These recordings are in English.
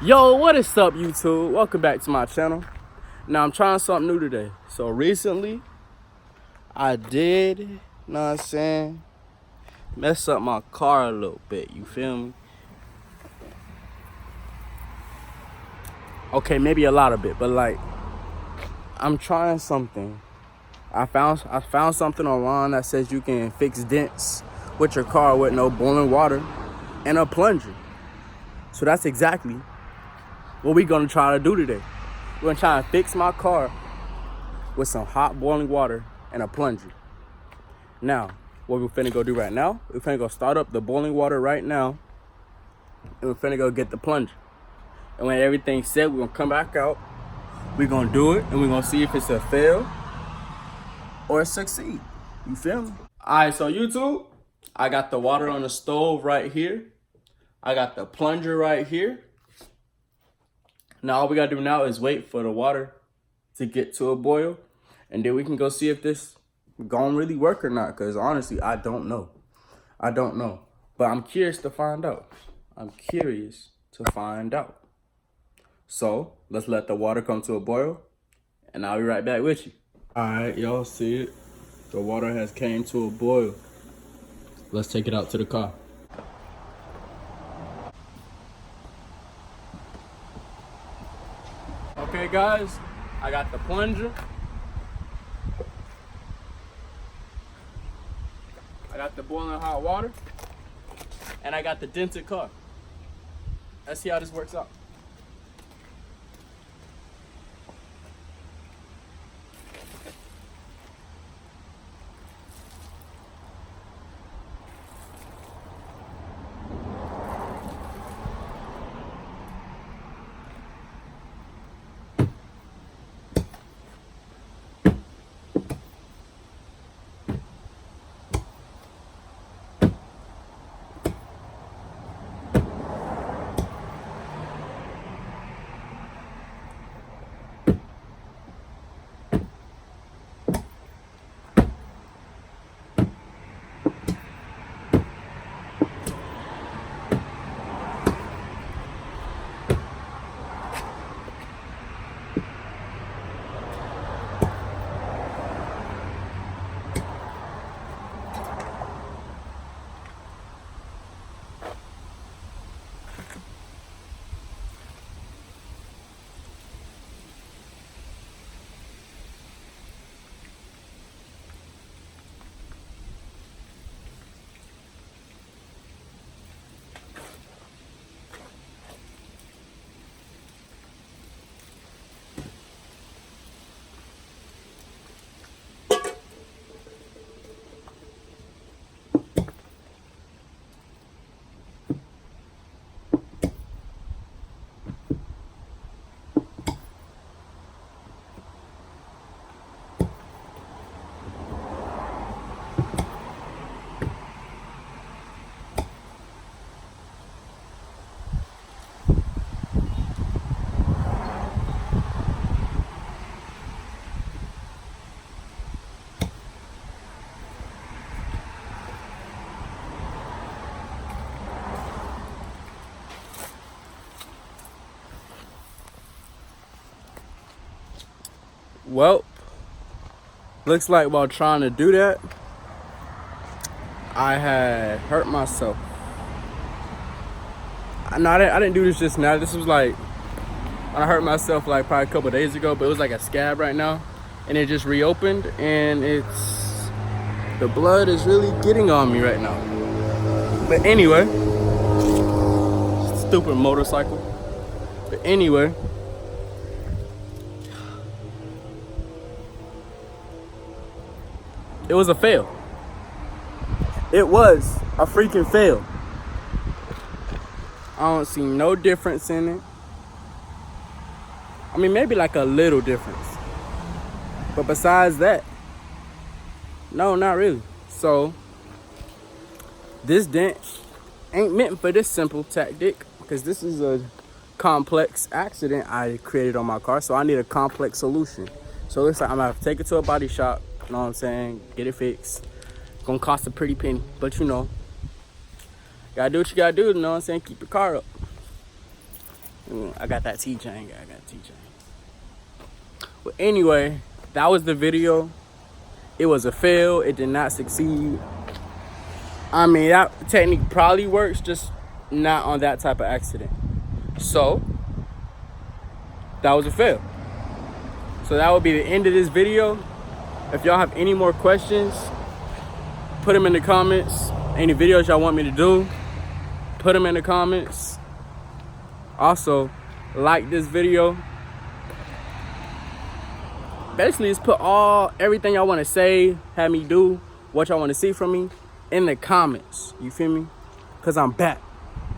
Yo, what is up, YouTube? Welcome back to my channel. Now, I'm trying something new today. So recently, I did, you know what I'm saying, mess up my car a little bit, you feel me? Okay, maybe a lot of bit, but like, I'm trying something. I found something online that says you can fix dents with your car with no boiling water and a plunger. So that's exactly what we're gonna try to do today. We're gonna try to fix my car with some hot boiling water and a plunger. Now, what we're finna go do right now, we're finna go start up the boiling water right now, and we're finna go get the plunger. And when everything's set, we're gonna come back out, we're gonna do it, and we're gonna see if it's a fail or a succeed. You feel me? Alright, so YouTube, I got the water on the stove right here. I got the plunger right here. Now all we gotta do now is wait for the water to get to a boil, and then we can go see if this gonna really work or not, because honestly, I don't know. But I'm curious to find out. So let's let the water come to a boil, and I'll be right back with you. All right, y'all see it? The water has came to a boil. Let's take it out to the car. Okay, guys, I got the plunger. I got the boiling hot water, and I got the dented car. Let's see how this works out. Well, looks like while trying to do that, I had hurt myself. No, I didn't do this just now. This was like, I hurt myself like probably a couple days ago, but it was like a scab right now. And it just reopened, and the blood is really getting on me right now. But anyway, stupid motorcycle. But anyway, it was a fail. It was a freaking fail. I don't see no difference in it. I mean, maybe like a little difference. But besides that, no, not really. So, this dent ain't meant for this simple tactic, because this is a complex accident I created on my car. So I need a complex solution. So it looks like I'm gonna have to take it to a body shop, you know what I'm saying, get it fixed. Gonna cost a pretty penny, but you know, gotta do what you gotta do, you know what I'm saying, keep your car up. I got that T-chain. I got T-chain. But anyway, that was the video. It was a fail. It did not succeed. I mean, that technique probably works, just not on that type of accident. So, that was a fail. So that will be the end of this video. If y'all have any more questions, put them in the comments. Any videos y'all want me to do, put them in the comments. Also, like this video. Basically, just put everything y'all want to say, have me do, what y'all want to see from me in the comments. You feel me? Because I'm back.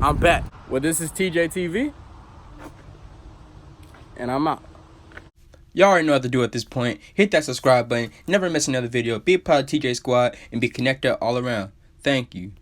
I'm back. Well, this is TJTV, and I'm out. Y'all already know what to do at this point. Hit that subscribe button, never miss another video, be a part of TJ Squad, and be connected all around. Thank you.